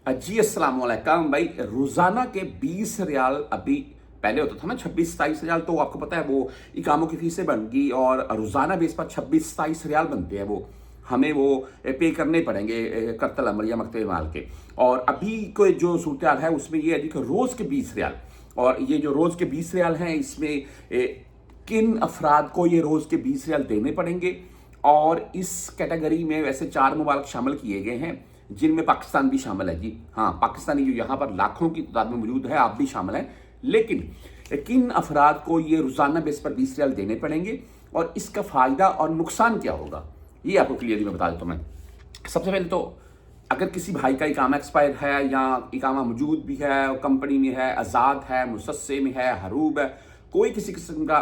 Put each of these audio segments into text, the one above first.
जी अस्सलाम वालेकुम भाई। रोजाना के 20 रियाल अभी पहले होता था ना 26-27 रियाल, तो आपको पता है वो इकामों की फीसें बन गई और रोजाना बेस पर 26-27 रियाल बनते हैं। वो हमें वो पे करने पड़ेंगे कत्ल अमल या मकते माल के। और अभी को जो सूरत हाल है उसमें ये है कि रोज के 20 रियाल, और ये जो रोज के 20 रियाल हैं इसमें किन अफराद को ये रोज के 20 रियाल देने पड़ेंगे। और इस कैटेगरी में वैसे 4 मुबालक शामिल किए गए हैं जिनमें पाकिस्तान भी शामिल है। जी हाँ, पाकिस्तानी जो यहाँ पर लाखों की तादाद में मौजूद है, आप भी शामिल हैं। लेकिन किन अफराद को ये रोजाना बेस पर 20 रियाल देने पड़ेंगे और इसका फायदा और नुकसान क्या होगा, ये आपको क्लियरली मैं बता देता हूँ। मैं सबसे पहले तो अगर किसी भाई का इकामा एक्सपायर है या इकामा मौजूद भी है, कंपनी में है, आज़ाद है, मुसस्से में है, हरूब है, कोई किसी किस्म का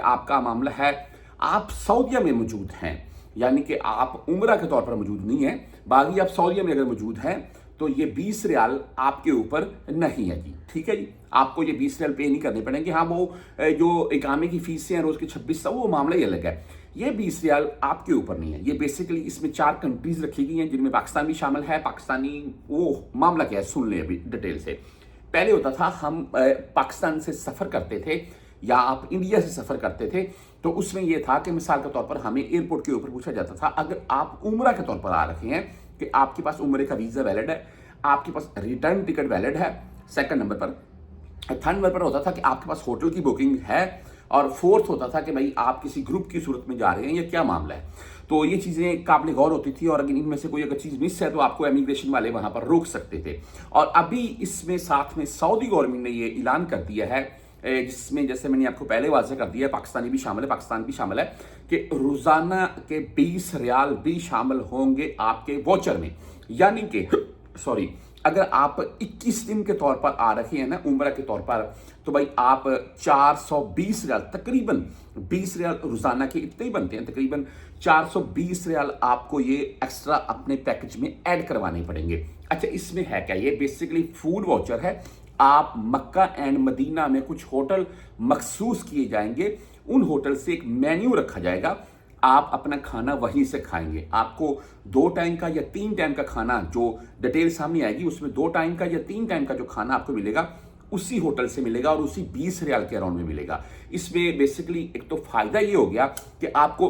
आपका मामला है, आप सऊदीया में मौजूद हैं, यानी कि आप उम्रा के तौर पर मौजूद नहीं है, बाकी आप सऊदीया में अगर मौजूद हैं, तो ये 20 रियाल आपके ऊपर नहीं है जी। ठीक है जी, आपको ये 20 रियाल पे नहीं करने पड़ेंगे। हाँ, वो जो इकामे की फीसें हैं रोज की 2600, वो मामला ही अलग है। ये 20 रियाल आपके ऊपर नहीं है। ये बेसिकली इसमें 4 कंट्रीज रखी गई हैं जिनमें पाकिस्तान भी शामिल है। पाकिस्तानी वो मामला क्या है सुन लें अभी डिटेल से। पहले होता था हम पाकिस्तान से सफर करते थे या आप इंडिया से सफर करते थे, तो उसमें यह था कि मिसाल के तौर पर हमें एयरपोर्ट के ऊपर पूछा जाता था, अगर आप उम्रा के तौर पर आ रखे हैं कि आपके पास उम्रे का वीजा वैलिड है, आपके पास रिटर्न टिकट वैलिड है, सेकंड नंबर पर। थर्ड नंबर पर होता था कि आपके पास होटल की बुकिंग है, और फोर्थ होता था कि भाई आप किसी ग्रुप की सूरत में जा रहे हैं या क्या मामला है। तो ये चीज़ें काबिल गौर होती थी, और अगर इनमें से कोई अगर चीज़ मिस है तो आपको इमिग्रेशन वाले वहां पर रोक सकते थे। और अभी इसमें साथ में सऊदी गवर्नमेंट ने ये ऐलान कर दिया है, जिसमें जैसे मैंने आपको पहले वाज़ह कर दिया, पाकिस्तानी भी शामिल है, पाकिस्तान भी शामिल है, कि रोजाना के 20 रियाल भी शामिल होंगे आपके वोचर में। यानी कि सॉरी, अगर आप 21 दिन के तौर पर आ रहे हैं ना उम्रा के तौर पर, तो भाई आप 420 रियाल, तकरीबन 20 रियाल रोजाना के इतने ही बनते हैं, तकरीबन 420 रियाल आपको ये एक्स्ट्रा अपने पैकेज में ऐड करवाने पड़ेंगे। अच्छा, इसमें है क्या, ये बेसिकली फूड वाउचर है। आप मक्का एंड मदीना में कुछ होटल मखसूस किए जाएंगे, उन होटल से एक मेन्यू रखा जाएगा, आप अपना खाना वहीं से खाएंगे। आपको 2 टाइम का या 3 टाइम का खाना, जो डिटेल सामने आएगी उसमें 2 टाइम का या 3 टाइम का जो खाना आपको मिलेगा उसी होटल से मिलेगा और उसी 20 रियाल के अराउंड में मिलेगा। इसमें बेसिकली एक तो फायदा ये हो गया कि आपको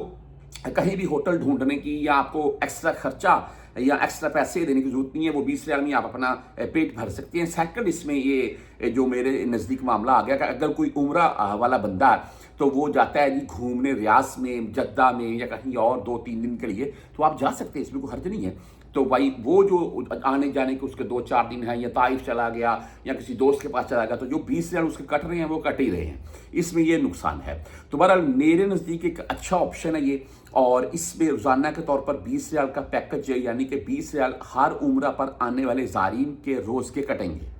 कहीं भी होटल ढूंढने की या आपको एक्स्ट्रा खर्चा या एक्स्ट्रा पैसे देने की जरूरत नहीं है, वो 20 रियाल में आप अपना पेट भर सकते हैं। सेकंड, इसमें ये जो मेरे नज़दीक मामला आ गया कि अगर कोई उम्रा वाला बंदा तो वो जाता है जी घूमने रियास में, जद्दा में या कहीं और 2-3 दिन के लिए, तो आप जा सकते हैं, इसमें कोई हर्ज नहीं है। तो भाई वो जो आने जाने के उसके 2-4 दिन हैं, या ताइफ चला गया या किसी दोस्त के पास चला गया, तो जो 20 रियाल उसके कट रहे हैं वो कट ही रहे हैं, इसमें ये नुकसान है। तो बहरहाल मेरे नज़दीक एक अच्छा ऑप्शन है ये, और इसमें रोजाना के तौर पर 20 रियाल का पैकेज है, यानी कि 20 रियाल हर उम्रा पर आने वाले ज़ायरीन के रोज़ के कटेंगे।